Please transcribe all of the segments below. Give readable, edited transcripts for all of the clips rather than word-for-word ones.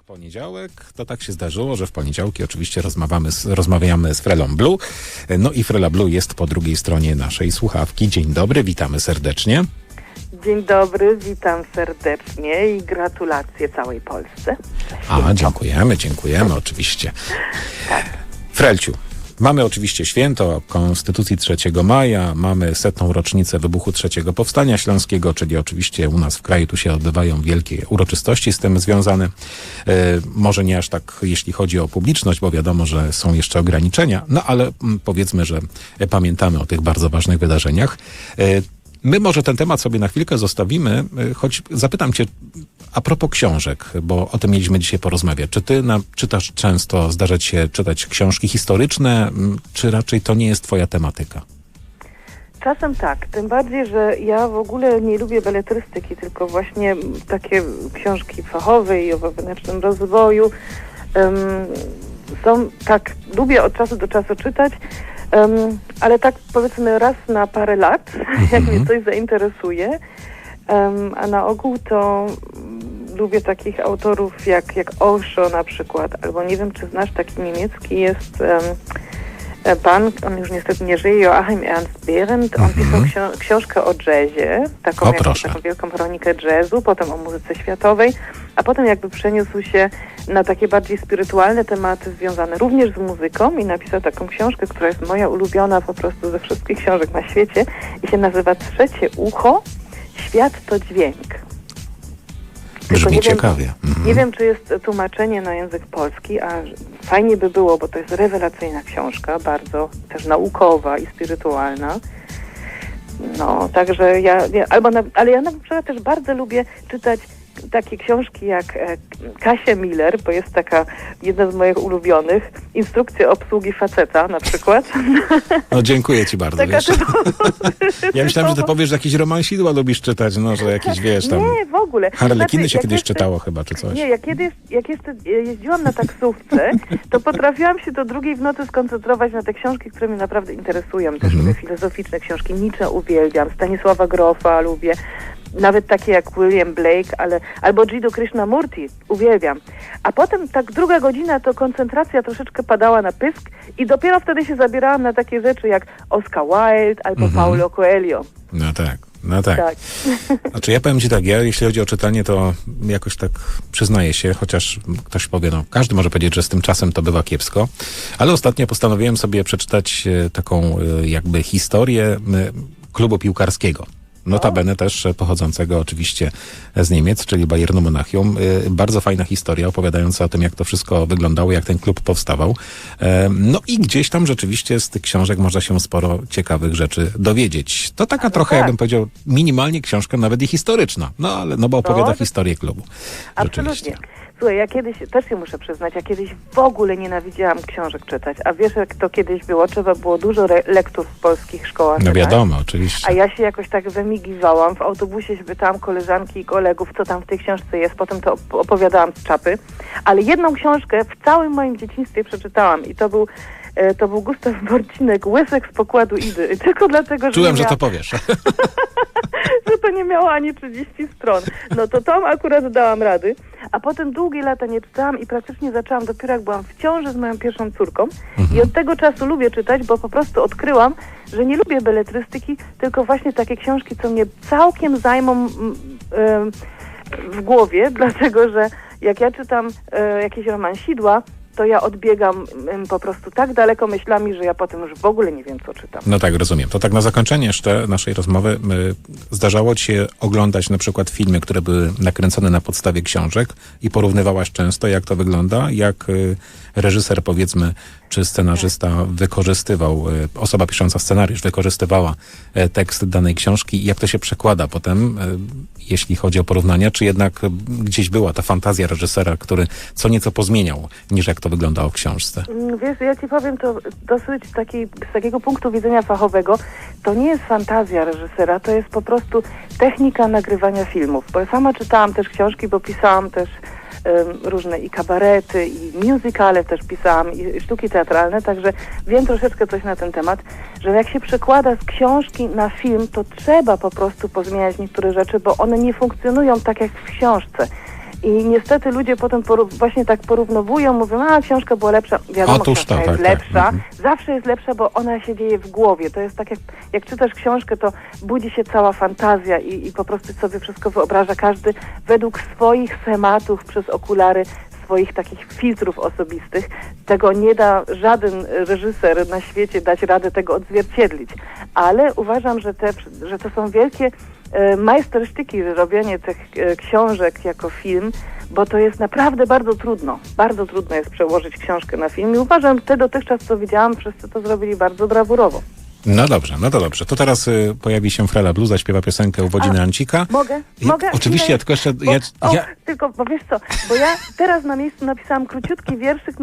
Poniedziałek, to tak się zdarzyło, że w poniedziałki oczywiście rozmawiamy z Frelą Blue. No i Frela Blue jest po drugiej stronie naszej słuchawki. Dzień dobry, witamy serdecznie. Dzień dobry, witam serdecznie i gratulacje całej Polsce. Dziękujemy oczywiście. Frelciu, mamy oczywiście święto Konstytucji 3 maja, mamy 100. rocznicę wybuchu III Powstania Śląskiego, czyli oczywiście u nas w kraju tu się odbywają wielkie uroczystości z tym związane. Może nie aż tak, jeśli chodzi o publiczność, bo wiadomo, że są jeszcze ograniczenia, no ale powiedzmy, że pamiętamy o tych bardzo ważnych wydarzeniach. My może ten temat sobie na chwilkę zostawimy, choć zapytam cię a propos książek, bo o tym mieliśmy dzisiaj porozmawiać. Czy ty czytasz często, zdarza ci się czytać książki historyczne, czy raczej to nie jest twoja tematyka? Czasem tak, tym bardziej, że ja w ogóle nie lubię beletrystyki, tylko właśnie takie książki fachowe i o wewnętrznym rozwoju. Lubię od czasu do czasu czytać, ale tak powiedzmy raz na parę lat, jak mnie coś zainteresuje, a na ogół to lubię takich autorów jak Osho na przykład, albo nie wiem, czy znasz, taki niemiecki jest pan, on już niestety nie żyje, Joachim Ernst Behrendt. On pisał książkę o jazzie, taką wielką chronikę jazzu, potem o muzyce światowej, a potem jakby przeniósł się na takie bardziej spirytualne tematy związane również z muzyką i napisał taką książkę, która jest moja ulubiona po prostu ze wszystkich książek na świecie i się nazywa Trzecie ucho. Świat to dźwięk. Brzmi ciekawie. Nie wiem, czy jest tłumaczenie na język polski, a fajnie by było, bo to jest rewelacyjna książka, bardzo też naukowa i spirytualna. No, także ale ja na przykład też bardzo lubię czytać takie książki jak Kasia Miller, bo jest taka jedna z moich ulubionych, Instrukcja obsługi faceta na przykład. No dziękuję ci bardzo, wiesz. Ja myślałem, że ty powiesz, że jakiś romansidła lubisz czytać, no, że jakiś, wiesz, tam... Nie, w ogóle. Harlekiny się kiedyś czytało chyba, czy coś. Nie, jak jeździłam na taksówce, to potrafiłam się do drugiej w nocy skoncentrować na te książki, które mnie naprawdę interesują. Też lubię filozoficzne książki. Nietzsche uwielbiam, Stanisława Grofa lubię. Nawet takie jak William Blake, albo Jiddu Krishnamurti, uwielbiam. A potem tak druga godzina to koncentracja troszeczkę padała na pysk i dopiero wtedy się zabierałam na takie rzeczy jak Oscar Wilde albo Paulo Coelho. No tak. Znaczy ja powiem ci tak, jeśli chodzi o czytanie, to jakoś tak przyznaję się, chociaż ktoś powie, no każdy może powiedzieć, że z tym czasem to bywa kiepsko, ale ostatnio postanowiłem sobie przeczytać taką jakby historię klubu piłkarskiego. Notabene też pochodzącego oczywiście z Niemiec, czyli Bayernu Monachium. Bardzo fajna historia opowiadająca o tym, jak to wszystko wyglądało, jak ten klub powstawał. No i gdzieś tam rzeczywiście z tych książek można się sporo ciekawych rzeczy dowiedzieć. To taka trochę, ja bym powiedział, minimalnie książka nawet i historyczna. No ale bo opowiada historię klubu. Absolutnie. Słuchaj, ja kiedyś, też się muszę przyznać, ja kiedyś w ogóle nienawidziłam książek czytać. A wiesz, jak to kiedyś było? Trzeba było dużo lektur w polskich szkołach. No wiadomo, oczywiście. A ja się jakoś tak wymigiwałam. W autobusie pytałam koleżanki i kolegów, co tam w tej książce jest. Potem to opowiadałam z czapy. Ale jedną książkę w całym moim dzieciństwie przeczytałam i to był Gustaw Borcinek, Łysek z pokładu Idy. I tylko dlatego, że czułem, że to powiesz. że to nie miało ani 30 stron. No to tam akurat dałam rady. A potem długie lata nie czytałam i praktycznie zaczęłam dopiero jak byłam w ciąży z moją pierwszą córką. I od tego czasu lubię czytać, bo po prostu odkryłam, że nie lubię beletrystyki, tylko właśnie takie książki, co mnie całkiem zajmą w głowie, dlatego że jak ja czytam jakieś romansidła, to ja odbiegam po prostu tak daleko myślami, że ja potem już w ogóle nie wiem, co czytam. No tak, rozumiem. To tak na zakończenie jeszcze naszej rozmowy. Zdarzało ci się oglądać na przykład filmy, które były nakręcone na podstawie książek i porównywałaś często, jak to wygląda, jak reżyser, powiedzmy, czy scenarzysta wykorzystywał, osoba pisząca scenariusz wykorzystywała tekst danej książki i jak to się przekłada potem, jeśli chodzi o porównania, czy jednak gdzieś była ta fantazja reżysera, który co nieco pozmieniał, niż jak to wyglądało w książce? Wiesz, ja ci powiem to dosyć z takiego punktu widzenia fachowego, to nie jest fantazja reżysera, to jest po prostu technika nagrywania filmów, bo ja sama czytałam też książki, bo pisałam też różne i kabarety, i musicale też pisałam, i sztuki teatralne, także wiem troszeczkę coś na ten temat, że jak się przekłada z książki na film, to trzeba po prostu pozmieniać niektóre rzeczy, bo one nie funkcjonują tak jak w książce. I niestety ludzie potem właśnie tak porównowują, mówią, a książka była lepsza. Wiadomo, Otóż książka to, jest tak, lepsza. tak. Zawsze jest lepsza, bo ona się dzieje w głowie. To jest tak, jak czytasz książkę, to budzi się cała fantazja i po prostu sobie wszystko wyobraża każdy według swoich schematów przez okulary swoich takich filtrów osobistych. Tego nie da żaden reżyser na świecie dać radę tego odzwierciedlić. Ale uważam, że to są wielkie majstersztyki, robienie tych książek jako film, bo to jest naprawdę bardzo trudno. Bardzo trudno jest przełożyć książkę na film i uważam, że te dotychczas, co widziałam, wszyscy to zrobili bardzo brawurowo. No dobrze, no to dobrze. To teraz pojawi się Frela Blue, zaśpiewa piosenkę Uwodziny Ancika. Mogę? Oczywiście, ja tylko jeszcze... Tylko, bo wiesz co, bo ja teraz na miejscu napisałam króciutki wierszyk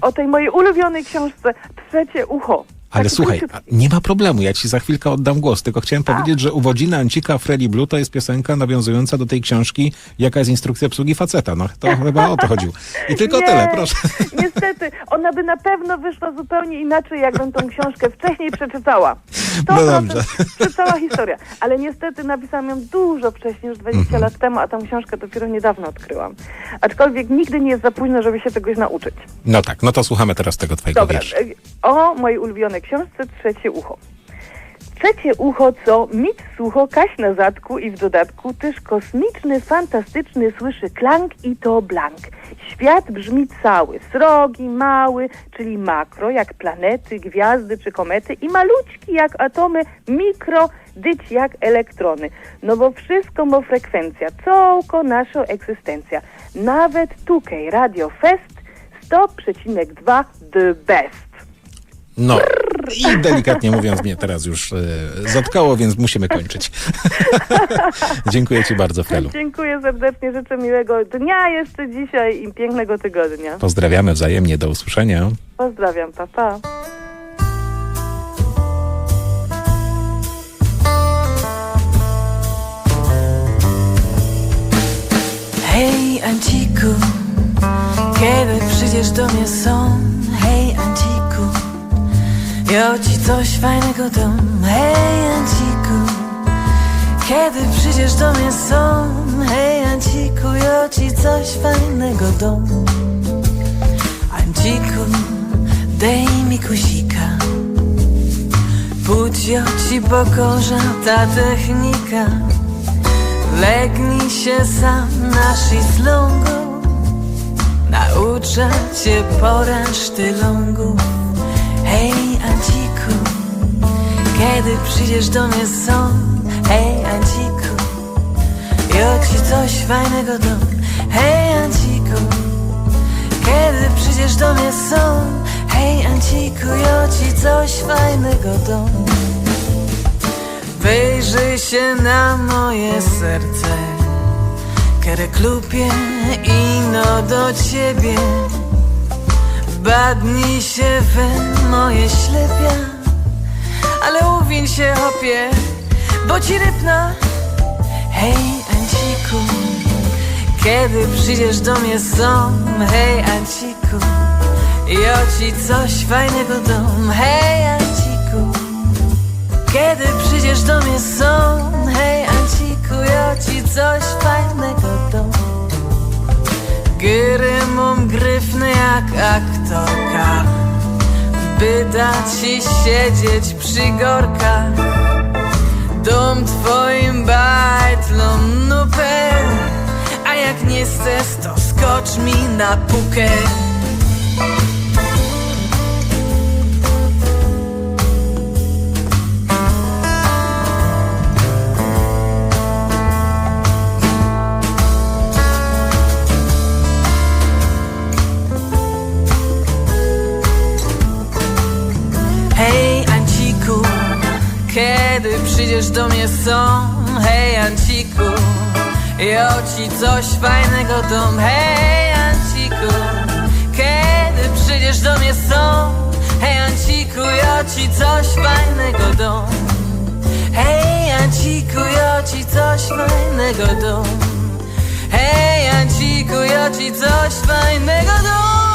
o tej mojej ulubionej książce Trzecie ucho. Ale słuchaj, nie ma problemu, ja ci za chwilkę oddam głos, tylko chciałem powiedzieć, że Uwodzina Ancika Freli Blue to jest piosenka nawiązująca do tej książki Jaka jest instrukcja obsługi faceta. No to chyba o to chodziło. I tylko tyle, proszę. Niestety, ona by na pewno wyszła zupełnie inaczej, jakbym tą książkę wcześniej przeczytała. To no dobrze. cała historia. Ale niestety napisałam ją dużo wcześniej, już 20 lat temu, a tą książkę dopiero niedawno odkryłam. Aczkolwiek nigdy nie jest za późno, żeby się czegoś nauczyć. No tak, no to słuchamy teraz tego twojego wiersza. O mojej ulubionej książce Trzecie ucho. Trzecie ucho, co mić słucho kaś na zadku i w dodatku też kosmiczny, fantastyczny słyszy klank i to blank. Świat brzmi cały, srogi, mały, czyli makro, jak planety, gwiazdy czy komety i malućki jak atomy, mikro, dyć jak elektrony. No bo wszystko ma frekwencja, całko nasza egzystencja. Nawet tukej Radio Fest 100,2 the best. No i delikatnie mówiąc mnie teraz już zatkało, więc musimy kończyć. Dziękuję ci bardzo, Frelu. Dziękuję serdecznie, życzę miłego dnia jeszcze dzisiaj i pięknego tygodnia. Pozdrawiamy wzajemnie, do usłyszenia. Pozdrawiam, pa, pa. Hej, Anciku, kiedy przyjdziesz do mnie są? Hej, Anciku, ja ci coś fajnego dam. Hej, Anciku, kiedy przyjdziesz do mnie są? Hej, Anciku, ja ci coś fajnego dam. Anciku, daj mi kusika, pójdź, ja ci pokorza ta technika. Legnij się sam na szezlongu, nauczę cię poręcz longu. Hej, Anciku, kiedy przyjdziesz do mnie są? Hej, Anciku, ja ci coś fajnego dam. Hej, Anciku, kiedy przyjdziesz do mnie są? Hej, Anciku, ja ci coś fajnego dam. Wyjrzyj się na moje serce, kiedy klupie ino do ciebie. Wbadnij się we moje ślepia, ale uwiń się, hopie, bo ci rypna. Hej, Anciku, kiedy przyjdziesz do mnie są? Hej, Anciku, ja ci coś fajnego dam. Hej, Anciku, kiedy przyjdziesz do mnie są? Hej, Anciku, ja ci coś fajnego dam. Gyry mam gryfny jak aktorka, by dać ci siedzieć przy gorkach. Dom twoim bajtlom nuper, a jak nie chcesz, to skocz mi na pukę. Kiedy przyjdziesz do mnie są? Hej, Anciku, ja ci coś fajnego dam. Hej, Anciku, kiedy przyjdziesz do mnie są? Hej, Anciku, ja ci coś fajnego dam. Hej, Anciku, ja ci coś fajnego dam. Hej, Anciku, ja ci coś fajnego dam.